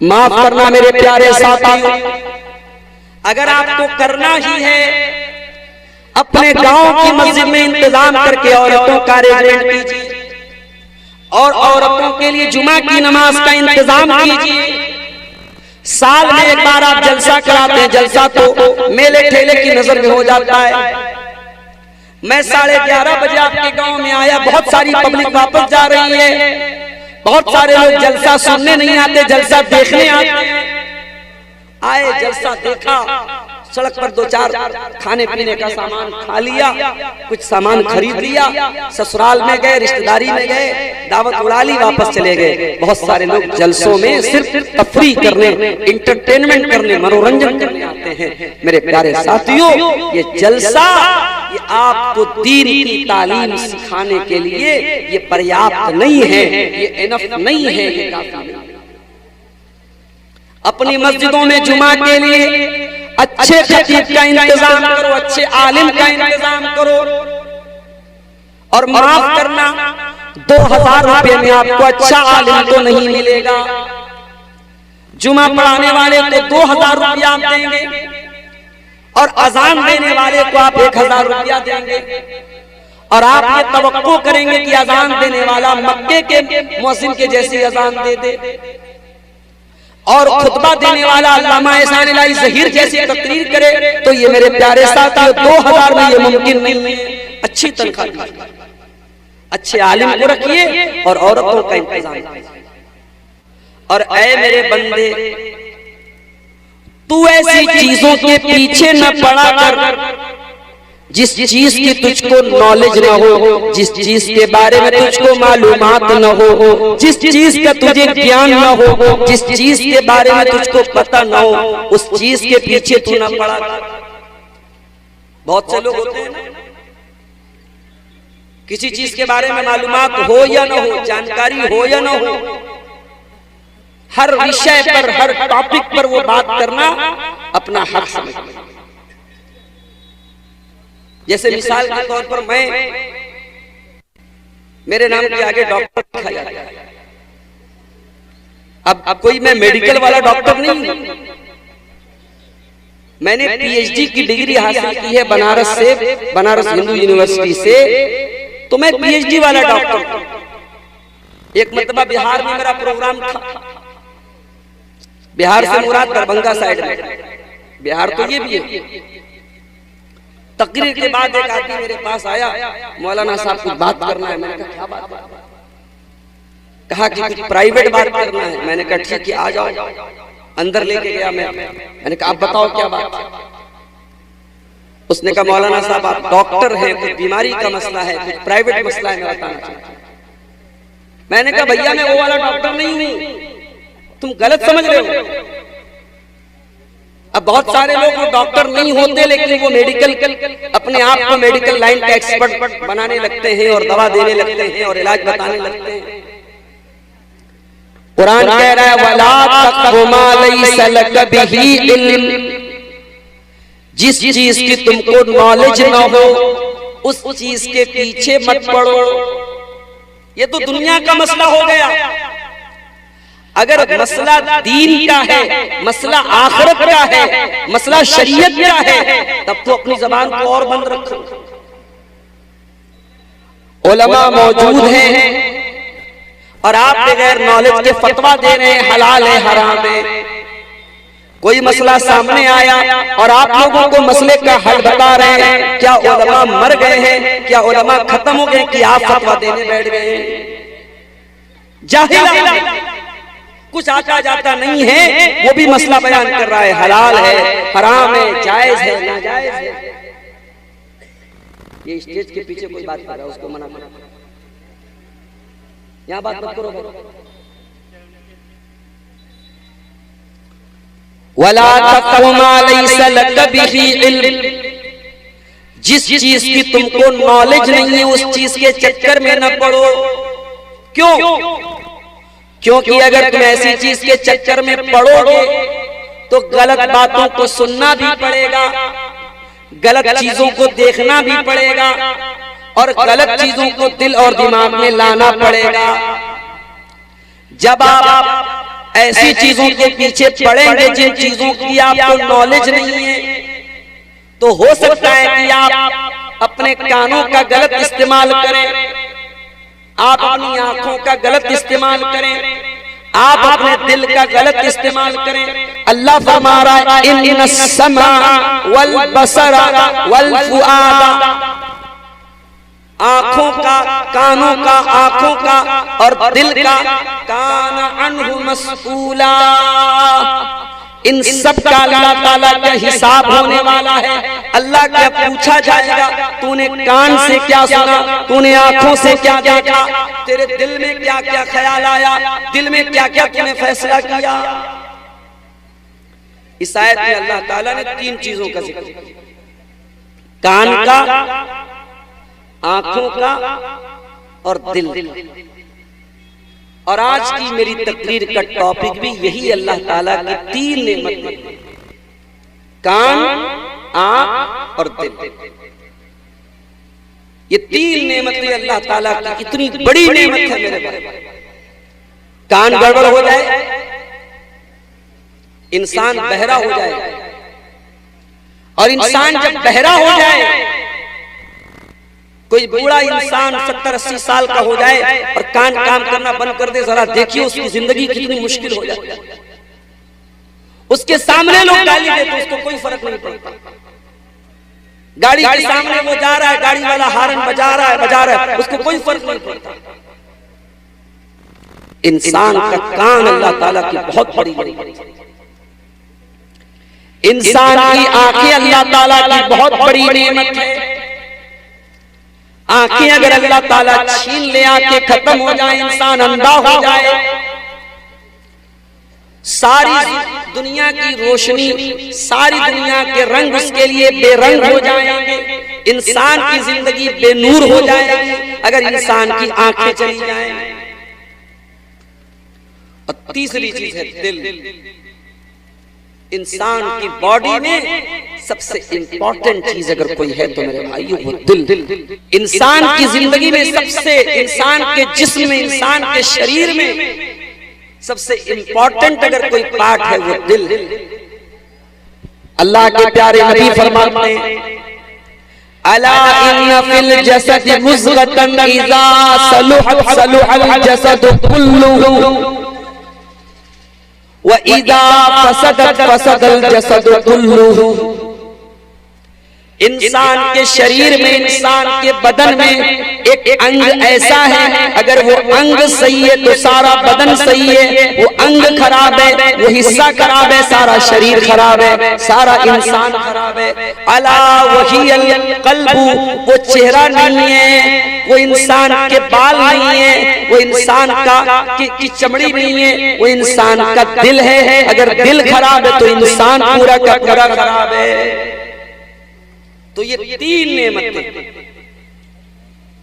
माफ करना मेरे प्यारे साथी, अगर आपको करना ही है अपने गांव की मस्जिद में इंतजाम करके औरतों का अरेंजमेंट कीजिए और औरतों के लिए जुमा की नमाज का इंतजाम कीजिए। साल में एक बार आप जलसा कराते हैं, जलसा तो मेले ठेले की नजर में हो जाता है। मैं 11:30 बजे आपके गांव में आया, बहुत सारी पब्लिक वापस जा रही है, बहुत सारे लोग जलसा सुनने नहीं आते, जलसा देखने आते हैं। आए, जलसा देखा, सड़क पर 2-4 खाने पीने का सामान खा लिया, कुछ सामान खरीद लिया, ससुराल में गए, रिश्तेदारी में गए, दावत उड़ा ली, वापस चले गए। बहुत सारे लोग जलसों में सिर्फ तफरीह करने, इंटरटेनमेंट करने, मनोरंजन करने आते हैं। मेरे प्यारे साथियों, ये जलसा ये आपको दीन की तालीम सिखाने के लिए ये पर्याप्त नहीं है, ये इनफ नहीं है, ये काफी नहीं। अपनी मस्जिदों में जुमा के लिए अच्छे खतीब का इंतजाम करो, अच्छे आलिम का इंतजाम करो। और माफ करना, 2000 रुपए में आपको अच्छा आलिम तो नहीं मिलेगा। जुमा पढ़ाने वाले को 2000 रुपया आप देंगे और अजान देने वाले को आप 1000 रुपया देंगे। और आप ये तवक्को करेंगे कि अजान देने वाला मक्के के मुअज्जिन के जैसी अजान दे दे और खुतबा देने वाला अल्लामा एहसान इलाही ज़हीर जैसी तकरीर करे, तो ये मेरे प्यारे साथियों 2000 में ये मुमकिन नहीं है। अच्छी तनख्वाह दीजिए, अच्छे आलिम को रखिए और औरतों का इंतजाम कीजिए। और ऐ मेरे बंदे, तू ऐसी चीजों के पीछे न पड़ा कर जिस चीज की तुझको नॉलेज न हो, जिस चीज के बारे में तुझको मालूमात न हो, जिस चीज का तुझे ज्ञान न हो, जिस चीज के बारे में तुझको पता न हो, उस चीज के पीछे तू न पड़ा। बहुत से लोग होते हैं ना, किसी चीज के बारे में मालूमात हो या न हो, जानकारी हो या न हो, हर विषय पर, हर टॉपिक पर वो बात करना अपना हक समझना। जैसे मिसाल के तौर पर मेरे नाम के आगे डॉक्टर लिखा जाता है। अब कोई मैं मेडिकल वाला डॉक्टर नहीं हूं, मैंने पीएचडी की डिग्री हासिल की है बनारस से, बनारस हिंदू यूनिवर्सिटी से, तो मैं पीएचडी वाला डॉक्टर हूं। एक मरतबा बिहार में मेरा प्रोग्राम था, बिहार से मुराद दरभंगा साइड में, बिहार तो ये भी है। तकरीर के बाद एक आदमी मेरे पास आया, मौलाना साहब कुछ बात करना है। मैंने कहा क्या बात है? कहा कि कुछ प्राइवेट बात करना है। मैंने कहा ठीक है, आ जाओ। अंदर लेके गया मैंने कहा आप बताओ क्या बात है? उसने कहा मौलाना साहब आप डॉक्टर हैं, कुछ बीमारी का मसला है, कुछ प्राइवेट मसला है, मैं बताना चाहता हूं। मैंने कहा भैया मैं वो वाला डॉक्टर नहीं हूं, तुम गलत समझ रहे हो। अब बहुत सारे लोग वो डॉक्टर नहीं होते, लेकिन वो मेडिकल, अपने आप को मेडिकल लाइन का एक्सपर्ट बनाने लगते हैं और दवा देने लगते हैं और इलाज बताने लगते हैं। कुरान कह रहा है वला तक़फ़ु मा लैसा लक बिही इल्म, जिस चीज की तुमको नॉलेज न हो उस चीज के पीछे मत पड़ो। ये तो दुनिया का मसला हो गया। अगर मसला दीन का है, मसला आखिरत का है, मसला शरीयत का है, तब तो अपनी जबान को और बंद रखो। उलमा मौजूद हैं और आप बगैर नॉलेज के फतवा दे रहे हैं हलाल है हराम है। कोई मसला सामने आया और आप लोगों को मसले का हल बता रहे हैं, क्या उलमा मर गए हैं? क्या उलमा खत्म हो गए कि आप फतवा देने बैठ गए हैं? जाहिल कुछ आता जाता नहीं है, वो भी मसला बयान कर रहा है, हलाल है हराम है, जायज है नाजायज है। ये स्टेज के पीछे कोई बात कर रहा है, उसको मना करो, यहाँ बात मत करो। वला तक़फ़ु मा लैसा लक बिही इल्म, जिस चीज की तुमको नॉलेज नहीं है उस चीज के चक्कर में न पड़ो। क्यों? क्योंकि अगर तुम ऐसी चीज के चक्कर में पड़ोगे तो गलत बातों को सुनना भी पड़ेगा, गलत चीजों को देखना भी पड़ेगा और गलत चीजों को दिल और दिमाग में लाना पड़ेगा। जब आप ऐसी चीजों के पीछे पड़ेंगे जिन चीजों की आपको नॉलेज नहीं है, तो हो सकता है कि आप अपने कानों का गलत इस्तेमाल करें, आप अपनी आंखों का गलत इस्तेमाल करें, आप अपने दिल का गलत इस्तेमाल करें। अल्लाह फरमा रहा है इन्नस समा वल बसरा वल फुआदा, आंखों का, कानों का, आंखों का और दिल का, काना अन्हु मस्ऊला, इन सब का अल्लाह ताला का हिसाब होने वाला है। अल्लाह क्या पूछा जाएगा, तूने कान से क्या सुना, तूने आंखों से क्या देखा, तेरे दिल में क्या क्या ख्याल आया, दिल में क्या क्या तूने फैसला किया। इस आयत में अल्लाह ताला ने 3 चीजों का जिक्र किया, कान का, आंखों का और दिल। और आज की मेरी तकरीर का टॉपिक भी यही अल्लाह ताला की 3 नेमतें, कान, आंख और दिल। ये 3 नेमतें अल्लाह ताला की इतनी बड़ी नेमत है मेरे भाई। कान गड़बड़ हो जाए, इंसान बहरा हो जाए, और इंसान जब बहरा हो जाए, कोई बूढ़ा इंसान 70-80 साल का हो जाए और कान काम करना बंद कर दे, जरा देखिए उसकी जिंदगी कितनी मुश्किल हो जाती है। उसके सामने लोग गाली देते, उसको कोई फर्क नहीं पड़ता। गाड़ी के सामने वो जा रहा है, गाड़ी वाला हार्न बजा रहा है, उसको कोई फर्क नहीं पड़ता। इंसान का कान अल्लाह ताला की बहुत बड़ी बड़ी, इंसान की आंखें अल्लाह ताला की बहुत बड़ी नेमत है। आंखें अगर अल्लाह ताला छीन ले, आंखें खत्म हो जाए, इंसान अंधा हो जाए, सारी दुनिया की रोशनी, सारी दुनिया के रंग उसके लिए बेरंग हो जाएंगे, इंसान की जिंदगी बेनूर हो जाएगी अगर इंसान की आंखें चली जाएं। और तीसरी चीज है दिल। इंसान की बॉडी में सबसे इंपॉर्टेंट चीज अगर कोई है तो मेरे भाइयों वो दिल। इंसान की जिंदगी में सबसे, इंसान के जिस्म में, इंसान के शरीर में सबसे इंपॉर्टेंट अगर कोई पार्ट है वो दिल। अल्लाह के प्यारे नबी फरमाते हैं अला इन्ना फिल जसद मुज़गतन इज़ा सलुहत सलुहल जसद कुल्लुहु व इज़ा फसदत फसदल जसद कुल्लुहु। इंसान के शरीर में, इंसान के बदन में एक अंग ऐसा है, अगर वो अंग सही है तो सारा बदन सही है, वो अंग खराब है, वो हिस्सा खराब है, सारा शरीर खराब है, सारा इंसान खराब है। अला वहियल कल्बु, वो चेहरा नहीं है, वो इंसान के बाल नहीं है, वो इंसान की चमड़ी नहीं है, वो इंसान का दिल है। अगर दिल खराब है तो इंसान पूरा का पूरा खराब है। तो ये 3 नेमतें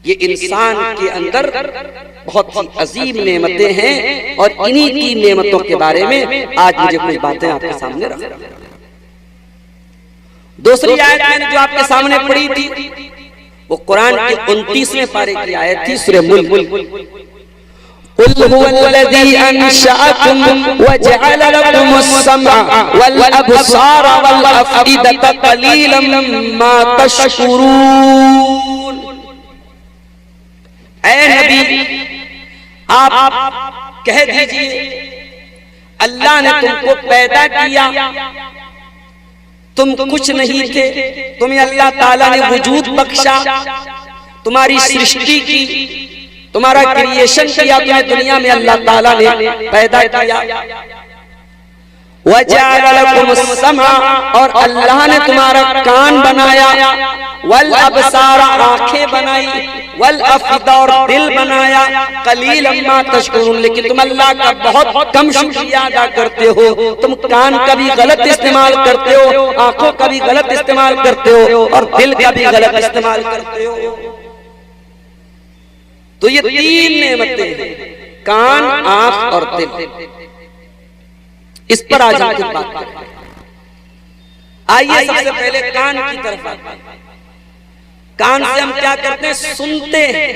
ये इंसान के अंदर बहुत ही अजीम नेमतें हैं, और इन्हीं की नेमतों के बारे में आज मुझे कुछ बातें आपके सामने रख। दूसरी आयत मैंने जो आपके सामने पढ़ी थी वो कुरान के 29वें पारे की आयत थी, सूरह मुल्क। कुल हुवल्लज़ी अंशअकुम वजअल लकुमुस समअ वल अबसार वल अफइदत कलीलन मा तशकुरून। ऐ नबी आप कह दीजिए अल्लाह ने तुमको पैदा किया, तुम कुछ नहीं थे, तुम्हें अल्लाह ताला ने वजूद बख्शा, तुम्हारी सृष्टि की, तुम्हारा क्रिएशन किया, तुम्हें दुनिया में अल्लाह ताला ने पैदा किया। वजअल लकुमुस समअ, और अल्लाह ने तुम्हारा कान बनाया, वल अबसार, आंखें बनाई, वल अफइदा, और दिल बनाया, कलीलन मा तशकुरून, लेकिन तुम अल्लाह का बहुत कम शुक्रिया अदा करते हो। तुम कान का भी गलत इस्तेमाल करते हो, आंखों का भी गलत इस्तेमाल करते हो, और दिल का भी गलत इस्तेमाल करते हो। तो ये 3 नेमतें हैं, कान, आंख और दिल। इस पर आज हम कुछ बात करें। आइए सबसे पहले कान की तरफ आते हैं। कान से हम क्या करते हैं? सुनते हैं।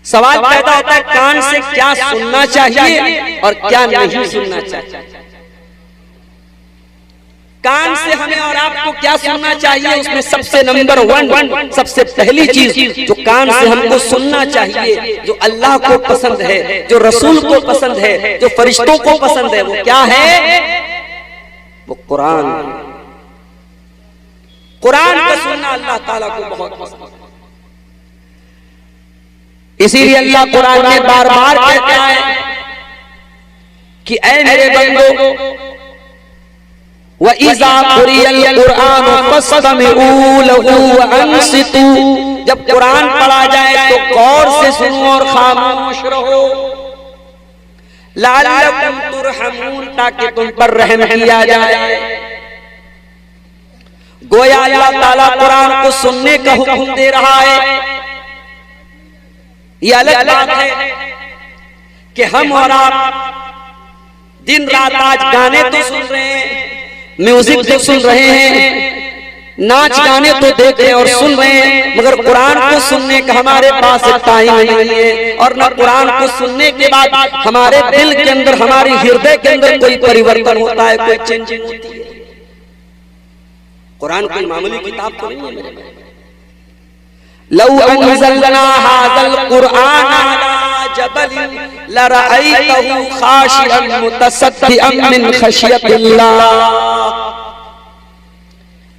सवाल पैदा होता है कान से क्या सुनना चाहिए और क्या नहीं सुनना चाहिए। कान से हमें और आपको क्या सुनना चाहिए, उसमें सबसे नंबर 1 सबसे पहली चीज जो कान से हमको सुनना चाहिए, जो अल्लाह को पसंद है, जो रसूल को पसंद है, जो फरिश्तों को पसंद है, वो क्या है? वो कुरान। कुरान को सुनना अल्लाह ताला को बहुत पसंद है। इसीलिए अल्लाह कुरान में बार बार कहता है कि ऐ मेरे बंदो, व इज़ा कुरियल कुरान फस्तमिऊ लहू व अंसितू, जब कुरान पढ़ा जाए तो गौर से सुनो और खामोश रहो। लअल्लकुम तुरहमून, ताकि तुम पर रहम किया जाए। गोया अल्लाह ताला कुरान को सुनने का हुक्म दे रहा है। ये अलग बात है कि हम और आप दिन रात आज गाने तो सुन रहे हैं, म्यूजिक तो सुन रहे हैं, नाच गाने तो देख रहे हैं और सुन रहे हैं, मगर कुरान को सुनने का हमारे पास टाइम नहीं है। और न कुरान को सुनने के बाद हमारे दिल के अंदर, हमारे हृदय के अंदर कोई परिवर्तन होता है, कोई चेंजिंग होती है। कुरान कोई मामूली किताब तो नहीं है मेरे भाई। लौ अंज़लना हाज़ल कुरआन अला जबलिन लरअयतहु खाशिअन मुतसद्दिअन मिन खशियतिल्लाह।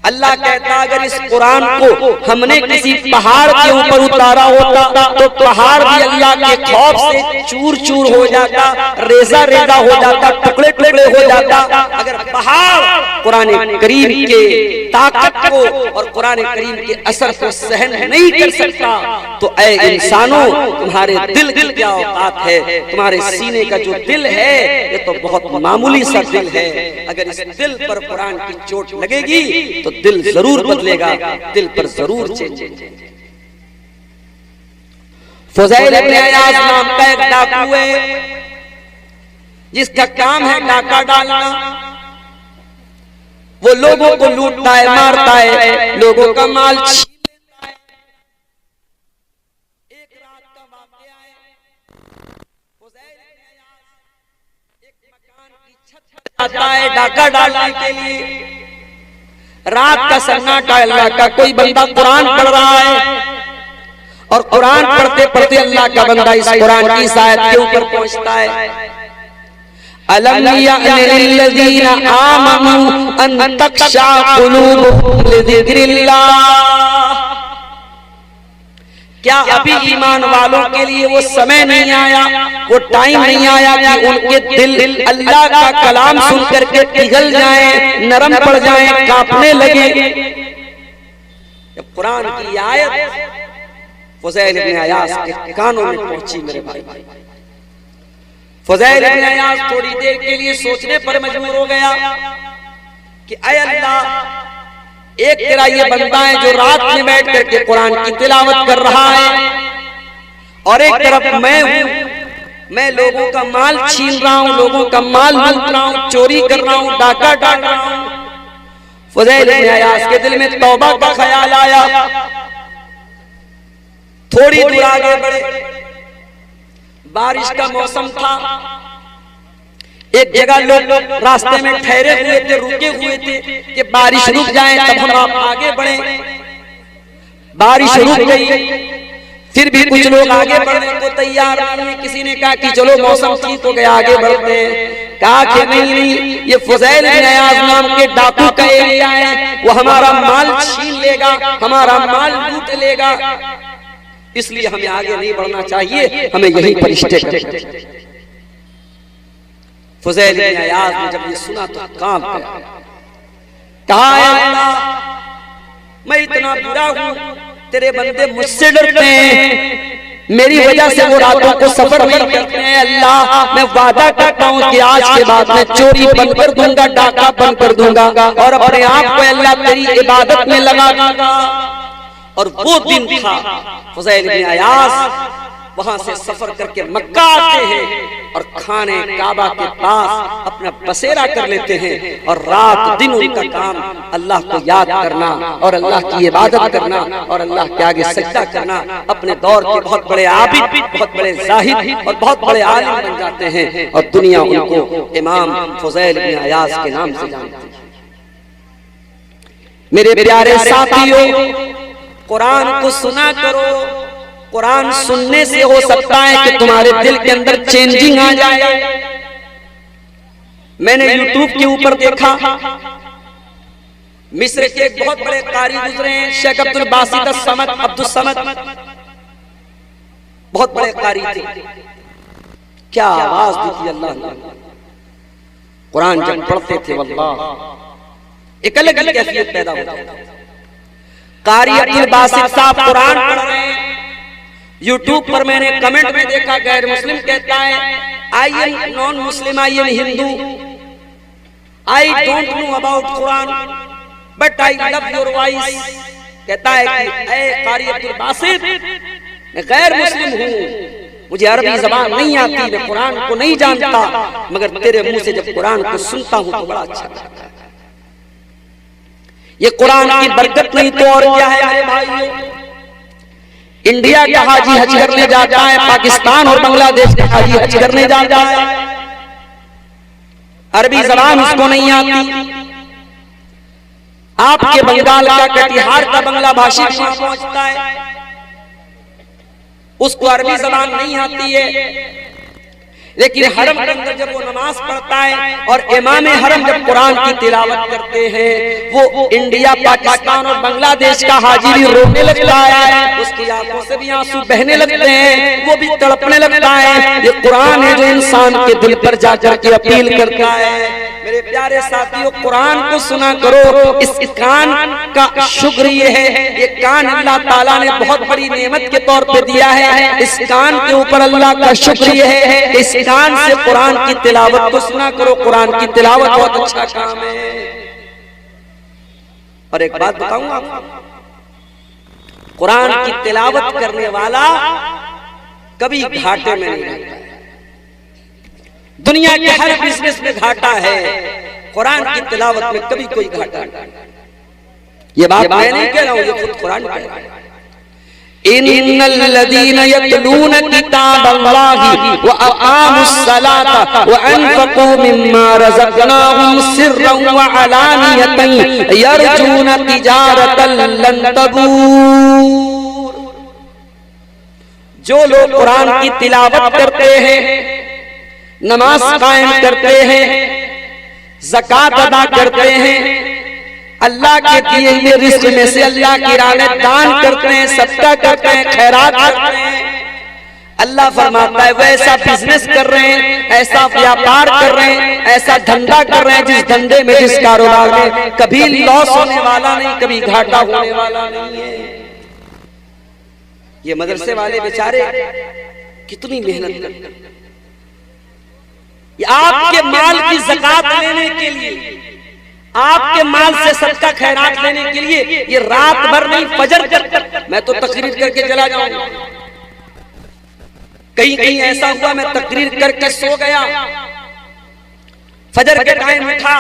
अल्लाह कहता अगर इस कुरान को हमने किसी पहाड़ के ऊपर उतारा होता तो पहाड़ भी अल्लाह के खौफ से चूर चूर हो जाता, रेजा रेजा हो जाता, टुकड़े टुकड़े हो जाता। अगर पहाड़ कुरान करीम के ताकत को और कुरान करीम के असर को सहन नहीं कर सकता, तो ऐ इंसानों, तुम्हारे दिल की क्या औकात है? तुम्हारे सीने का जो दिल है ये तो बहुत मामूली सा दिल है। अगर इस दिल पर कुरान की चोट लगेगी तो दिल जरूर बदलेगा, दिल पर जरूर चेंज। फुज़ैल इब्न अयाज़ नाम का एक डाकू है जिसका काम है डाका डालना। वो लोगों को लूटता है, मारता है, लोगों का माल छीन लेता है। एक रात का वाक़या है, फुज़ैल इब्न अयाज़ एक मकान की छत पर जाता है डाका डालने के लिए। रात का सन्नाटा, अल्लाह का कोई बंदा कुरान पढ़ रहा है और कुरान पढ़ते पढ़ते अल्लाह का बंदा इस कुरान की इस आयत के ऊपर पहुंचता है, अलम यअनि लिल्लज़ीना आमनू अन तख़शा क़ुलूबुहुम लिज़िक्रिल्लाह। क्या अभी ईमान वालों के लिए वो समय नहीं आया, वो टाइम नहीं आया कि उनके दिल अल्लाह का कलाम सुन करके पिघल जाएं, नरम पड़ जाएं, कांपने लगे? जब कुरान की आयत फुज़ैल इब्न अयाज़ के कानों में पहुंची मेरे भाई, फुज़ैल इब्न अयाज़ थोड़ी देर के लिए सोचने पर मजबूर हो गया कि ऐ अल्लाह, एक तेरा ये बंदा है जो रात में बैठ करके कुरान की तिलावत कर रहा है और एक तरफ मैं हूं, मैं लोगों का माल छीन रहा हूं, लोगों का माल लूट रहा हूं, चोरी कर रहा हूं, डाका डाल रहा हूं। फुज़ैल इब्न अयाज़ के दिल में तौबा का ख्याल आया। थोड़ी दूर आगे बढ़े, बारिश का मौसम था। एक जगह लोग रास्ते में ठहरे हुए थे, रुके हुए थे कि बारिश रुक जाए तब हम आप आगे बढ़े। बारिश रुक गई, फिर भी कुछ लोग आगे बढ़ने को तैयार नहीं। किसी ने कहा कि चलो मौसम ठीक हो गया, आगे बढ़ते हैं। कहा कि नहीं, ये फुज़ैल इब्न अयाज़ नाम के डाकू का एरिया है, वो हमारा माल छीन लेगा, हमारा माल लूट लेगा, इसलिए हमें आगे नहीं बढ़ना चाहिए, हमें यहीं पर स्टे करना चाहिए। फुज़ैल इब्न अयाज़ ने जब ये सुना तो कांप गया। कहा अल्लाह, मैं इतना बुरा हूं, तेरे बंदे मुझसे डरते हैं, मेरी वजह से वो रातों को सफर नहीं करते हैं। अल्लाह, मैं वादा करता हूं कि आज के बाद मैं चोरी बंद कर दूंगा, डाका बंद कर दूंगा और अपने आप को अल्लाह तेरी इबादत में लगा दूंगा। और वो दिन था फुज़ैल इब्न अयाज़ वहां से सफर करके मक्का आते हैं और खाने काबा के पास अपना बसेरा कर लेते हैं और रात दिन उनका काम अल्लाह को याद करना और अल्लाह की इबादत करना और अल्लाह के आगे सजदा करना। अपने दौर के बहुत बड़े आबिद, बहुत बड़े जाहिद और बहुत बड़े आलिम बन जाते हैं और दुनिया उनको इमाम फुज़ैल इब्न अयाज़ के नाम से जानती है। मेरे प्यारे साथियों, कुरान को सुना करो। कुरान सुनने से हो सकता है कि तुम्हारे दिल के अंदर चेंजिंग आ जाए। मैंने यूट्यूब के ऊपर देखा, मिस्र के एक बहुत बड़े कारी गुजरे हैं, शेख अब्दुल बासित समद, अब्दुल समद, बहुत बड़े कारी थे। क्या आवाज दी थी अल्लाह ने। कुरान जब पढ़ते थे वल्लाह एक अलग अलग कैफियत पैदा होती है। कारी अब्दुल बासित साहब कुरान पढ़ रहे हैं, यूट्यूब पर मैंने कमेंट में देखा गैर मुस्लिम कहता है I am non Muslim, I am Hindu, I don't know about Quran but I love your voice. कहता है कि ऐ कारी अब्दुल बासित, मैं गैर मुस्लिम हूँ, मुझे अरबी जबान नहीं आती, मैं कुरान को नहीं जानता, मगर तेरे मुंह से जब कुरान को सुनता हूँ तो बड़ा अच्छा लगता है। ये कुरान की बरकत नहीं तो और क्या है मेरे भाइयों। इंडिया का हाजी हज करने जाता है, पाकिस्तान और बांग्लादेश का हाजी हज करने जाता है, अरबी जबान उसको नहीं आती। आपके बंगाल का, कटिहार का बांग्ला भाषी वहां पहुंचता है, उसको अरबी जबान नहीं आती है, लेकिन हरम के अंदर जब वो नमाज पढ़ता है और इमाम हरम जब कुरान की तिलावत करते हैं, वो इंडिया, पाकिस्तान और बांग्लादेश का हाजी भी रोने लगता है, उसकी आंखों से भी आंसू बहने लगते हैं, वो भी तड़पने लगता है। ये कुरान है जो इंसान के दिल पर जाकर के अपील करता है। मेरे प्यारे साथियों, कुरान को सुना करो। इस कान का शुक्र ये है, ये कान अल्लाह ताला ने बहुत बड़ी नेमत के तौर पे दिया है। इस कान के ऊपर अल्लाह का शुक्र ये है, इस कान से कुरान की तिलावत को सुना करो। कुरान की तिलावत बहुत अच्छा काम है। और एक बात बताऊं आपको, कुरान की तिलावत करने वाला कभी घाटे में नहीं रहता है। दुनिया के हर बिजनेस में घाटा है, कुरान की तिलावत में कभी कोई घाटा नहीं। ये बात मैं नहीं कह रहा हूं, ये खुद कुरान कह रहा है। इन्नल्लज़ीना यतलूना किताबल्लाहि व अक़ामुस्सलाता व अनफ़क़ू मिम्मा रज़क़नाहुम सिर्रन व अलानियतन यरजूना तिजारतन लन तबूर। जो लोग कुरान की तिलावत करते हैं, नमाज कायम करते हैं, ज़कात अदा करते हैं, अल्लाह के दिए हुए रिज़्क़ में से अल्लाह की राह में दान करते हैं, सदका करते हैं, खैरात करते हैं, अल्लाह फरमाता है वैसा बिजनेस कर रहे हैं, ऐसा व्यापार कर रहे हैं, ऐसा धंधा कर रहे हैं जिस धंधे में, जिस कारोबार में कभी लॉस होने वाला नहीं, कभी घाटा होने वाला नहीं है। ये मदरसे वाले बेचारे कितनी मेहनत करते हैं। आपके माल की ज़कात लेने के लिए, आपके माल से सदका खैरात लेने के लिए ये रात भर नहीं, फजर कर मैं तो तकरीर करके चला जाऊंगा। कहीं कहीं ऐसा हुआ मैं तकरीर करके सो गया, फजर के टाइम उठा,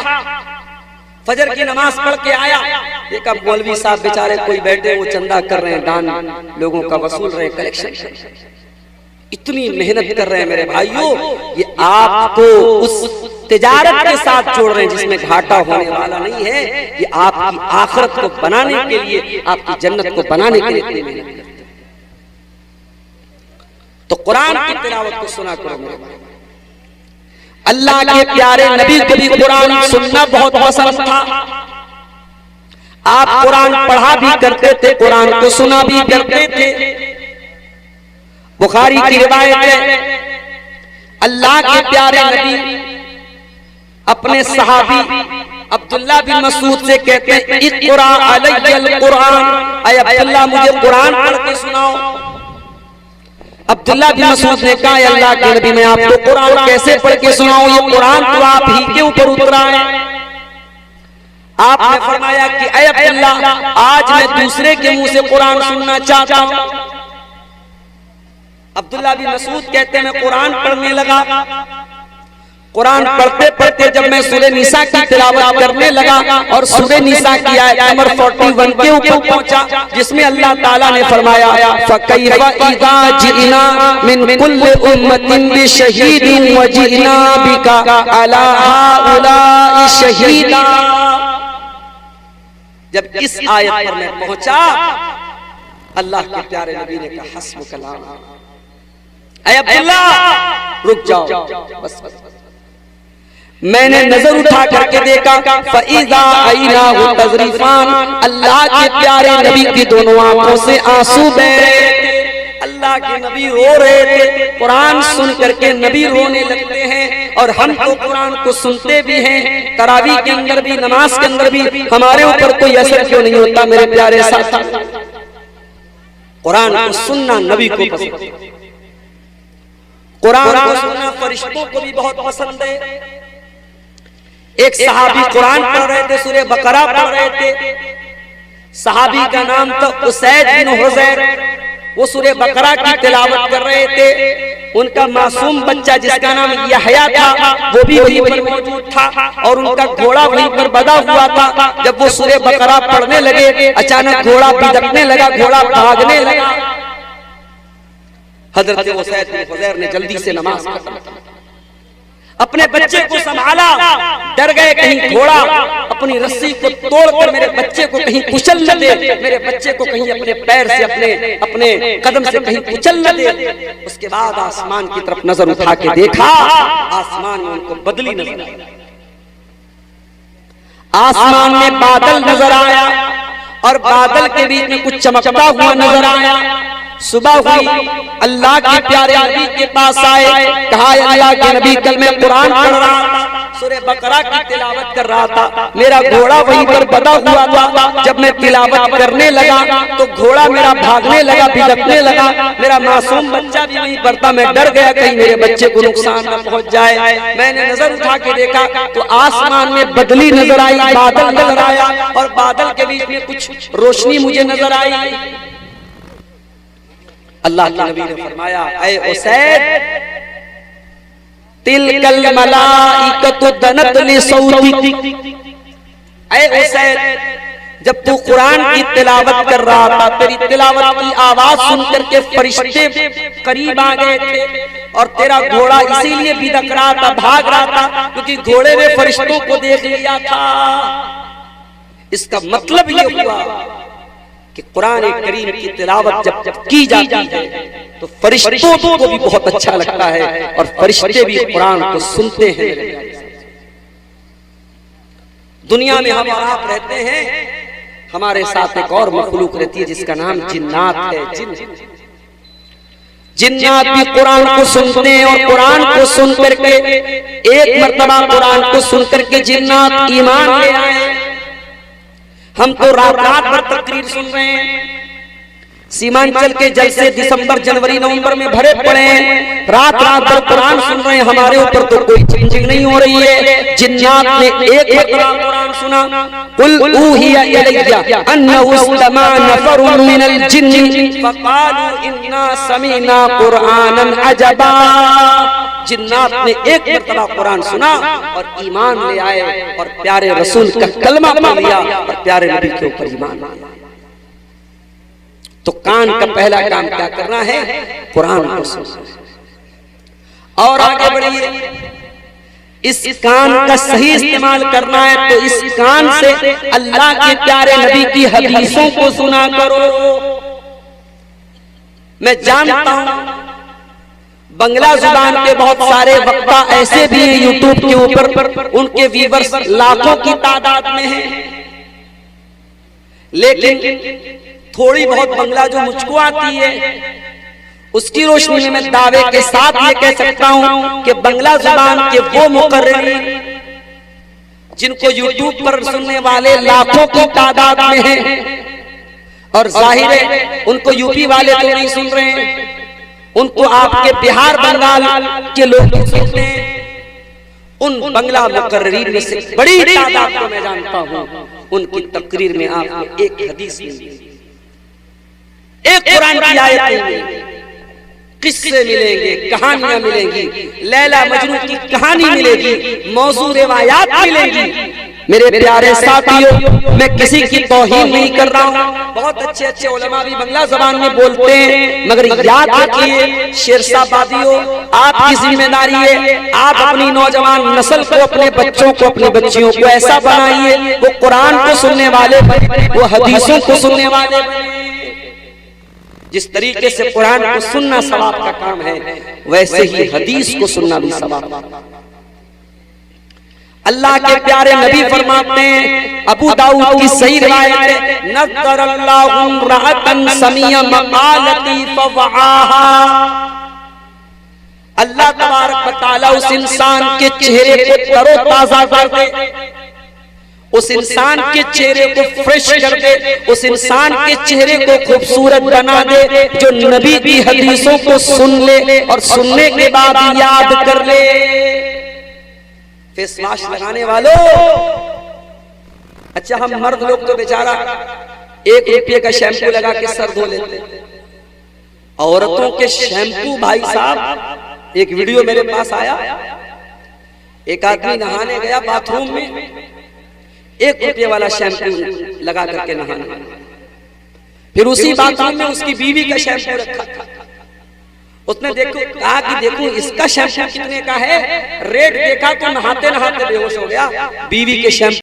फजर की नमाज पढ़ के आया, देखा मौलवी साहब बेचारे कोई बैठे वो चंदा कर रहे हैं, दान लोगों का वसूल रहे, कलेक्शन कर रहे हैं। इतनी मेहनत कर रहे हैं मेरे भाइयों, ये आपको उस तिजारत के साथ जोड़ रहे हैं जिसमें घाटा होने वाला नहीं है। ये आपकी आखिरत को बनाने के लिए, आपकी जन्नत को बनाने के लिए मेहनत करते हैं। तो कुरान की तिलावत को सुना करो मेरे भाई। अल्लाह के प्यारे नबी को भी कुरान सुनना बहुत पसंद था। आप कुरान पढ़ा भी करते थे, कुरान को सुना भी करते थे। बुखारी की रिवायत है, अल्लाह के प्यारे नबी अपने सहाबी अब्दुल्ला बिन मसूद से कहते हैं इक़रा अलैयल कुरान, ऐ अब्दुल्ला मुझे कुरान पढ़ के सुनाओ। अब्दुल्ला बिन मसूद ने कहा अल्लाह के नबी मैं आपको कुरान कैसे पढ़ के सुनाऊं, ये कुरान तो आप ही के ऊपर उतरा है। आपने फरमाया कि ऐ अब्दुल्ला आज मैं दूसरे के मुंह से कुरान सुनना चाहता हूं। अब्दुल्ला बिन मसूद कहते हैं मैं कुरान पढ़ने लगा, कुरान पढ़ते पढ़ते जब मैं सूरह निसा की तिलावत करने लगा और सूरह निसा की आयत नंबर 41 के ऊपर पहुंचा, जिसमें अल्लाह ताला ने फरमाया फकैफा इज़ा जिना मिन कुल्लि उम्मतिन बिशहीदिन व जिना बिका अला हाउलाई शहीदा। जब इस आयत पर मैं पहुंचा, अल्लाह के प्यारे नबी ने कहा हस्ब कलाम, ऐ अब्दुल्ला रुक जाओ, बस मैंने नजर उठा करके देखा फइज़ा आइनाहु तज़रीफान, अल्लाह के प्यारे नबी की दोनों आंखों से आंसू बह रहे थे। अल्लाह के नबी रो रहे थे, कुरान सुन करके नबी रोने लगते हैं। और हम तो कुरान को सुनते भी हैं, तरावी के अंदर भी, नमाज के अंदर भी, हमारे ऊपर कोई असर क्यों नहीं होता मेरे प्यारे साथी? कुरान को सुनना नबी को पसंद है, कुरान को सुनना फरिश्तों को भी बहुत पसंद है। एक सहाबी कुरान पढ़ रहे थे, सूरह बकरा पढ़ रहे थे, सहाबी का नाम था उसैद बिन हुज़ैर, वो सूरह बकरा की तिलावत कर रहे थे। उनका मासूम बच्चा जिसका नाम यहया था वो भी वहीं पर मौजूद था और उनका घोड़ा वहीं पर बंधा हुआ था। जब वो सूरह बकरा पढ़ने लगे, अचानक घोड़ा बिदकने लगा, घोड़ा भागने लगा। हजरत उसैद बिन हुज़ैर ने जल्दी से नमाज खत्म की, अपने बच्चे को संभाला, डर गए कहीं घोड़ा अपनी रस्सी को तोड़कर मेरे बच्चे को कहीं कुचल न दे, मेरे बच्चे को कहीं अपने पैर से, अपने कदम से कहीं कुचल न दे। उसके बाद आसमान की तरफ नजर उठा के देखा, आसमान में उनको बदली नजर आई, आसमान में बादल नजर आया और बादल के बीच में कुछ चमकता हुआ नजर आया। सुबह हुई, अल्लाह के प्यारे नबी के पास आए, कहा अल्लाह के नबी कल मैं कुरान पढ़ रहा था, सूरह बकरा की तिलावत कर रहा था, मेरा घोड़ा वहीं पर बंधा हुआ था। जब मैं तिलावत करने लगा तो घोड़ा मेरा भागने लगा, बिदकने लगा, मेरा मासूम बच्चा भी वहीं पर था। मैं डर गया कहीं मेरे बच्चे को नुकसान न पहुंच जाए। मैंने नजर उठा के देखा तो आसमान में बदली नजर आई, बादल नजर आया और बादल के बीच में कुछ रोशनी मुझे नजर आई। अल्लाह के नबी ने फरमाया ऐ उसैद तिलकल मलाइकतु दनत लिसौतिक, ऐ उसैद जब तू कुरान की तिलावत कर रहा था, तेरी तिलावत की आवाज सुनकर के फरिश्ते करीब आ गए थे और तेरा घोड़ा इसीलिए बिदक रहा था, भाग रहा था क्योंकि घोड़े ने फरिश्तों को देख लिया था। इसका मतलब ये हुआ कि कुरान करीम की तिलावत जब की जाती है तो फरिश्तों को भी बहुत अच्छा लगता है और फरिश्ते भी कुरान को सुनते हैं। दुनिया में हम और आप रहते हैं, हमारे साथ एक और मखलूक रहती है जिसका नाम जिन्नात है। जिन्नात भी कुरान को सुनते हैं और कुरान को सुन करके एक मर्तबा कुरान को सुन करके जिन्नात ईमान ले आए। हम तो रात रात भर तकरीर सुन रहे हैं, सीमांचल के जलसे दिसंबर जनवरी नवंबर में भरे पड़े हैं, रात रात भर कुरान सुन रहे हैं, हमारे ऊपर तो कोई चिंचिंग नहीं हो रही है। जिन्नात ने एक मरतबा कुरान सुना, कुल ऊहिया इलैया अन्नहु इस्तमा नफरुन मिनल जिन्नि फक़ालू इन्ना समीना कुरानन अजबा। जिन्नात ने एक मरतबा कुरान सुना और ईमान ले आए और प्यारे रसूल का कलमा पढ़ लिया और प्यारे नबी के ऊपर ईमान लाया। तो कान का पहला काम क्या करना है? कुरान को सुनना। और आगे बढ़िए, इस कान का सही इस्तेमाल करना है तो इस कान से अल्लाह के प्यारे नबी की हदीसों को सुना करो। मैं जानता हूं बंगला जुबान के बहुत सारे वक्ता ऐसे भी हैं यूट्यूब के ऊपर, उनके व्यूअर्स लाखों की तादाद में हैं, लेकिन थोड़ी बहुत बंगला जो मुझको आती है उसकी रोशनी में मैं दावे के साथ ये कह सकता हूं कि बंगला जुबान के वो मुकर्रिरीन जिनको यूट्यूब पर सुनने वाले लाखों की तादाद में हैं, और जाहिर है उनको यूपी वाले तो नहीं सुन रहे हैं, उनको आपके बिहार बंगाल के लोग सुनते हैं। उन बंगला मुकर्रिरीन में से बड़ी तादाद को मैं जानता हूं, उनकी तकरीर में आपको एक हदीस मिली, एक कुरान की आयत नहीं, किस्से मिलेंगे, कहानियां मिलेंगी, लैला मजनू की कहानी मिलेगी, मौजू रिवायात मिलेंगी। मेरे प्यारे साथियों, मैं किसी की तौहीन नहीं कर रहा हूँ, बहुत अच्छे अच्छे उलमा भी बांग्ला जबान में बोलते हैं, मगर याद रखिए शेरशाहबादियों, आपकी जिम्मेदारी है, आप अपनी नौजवान नस्ल को, अपने बच्चों को, अपनी बच्चियों को ऐसा बनाइए वो कुरान को सुनने वाले बने, वो हदीसों को सुनने वाले बने। जिस तरीके से कुरान को सुनना सवाब का काम है, वैसे ही हदीस को सुनना भी सवाब। अल्लाह के प्यारे नबी फरमाते हैं, अबू दाऊद की सही रिवायत है, नज़रल्लाहु इम्रअतन समिया मक़ालती फवआहा। अल्लाह तबारक व तआला उस इंसान के चेहरे को तरोताजा कर दे, उस इंसान के चेहरे को फ्रेश कर दे, उस इंसान के चेहरे को खूबसूरत बना दे जो नबी की हदीसों को सुन ले और सुनने के बाद याद कर ले। फेस वॉश लगाने वालों, अच्छा हम मर्द लोग तो बेचारा 1 रुपये का शैम्पू लगा के सर धो लेते, औरतों के शैम्पू भाई साहब, एक वीडियो मेरे पास आया, एक आदमी नहाने गया बाथरूम में, 1 रुपये वाला शैम्पू लगा करके नहाने, फिर उसी बाथरूम में उसकी बीवी का शैम्पू रखा था। उसने कहा कि देखो इसका शैम्पू कितने का है, रेट देखा तो नहाते नहाते बेहोश हो गया, बीवी के शैम्पू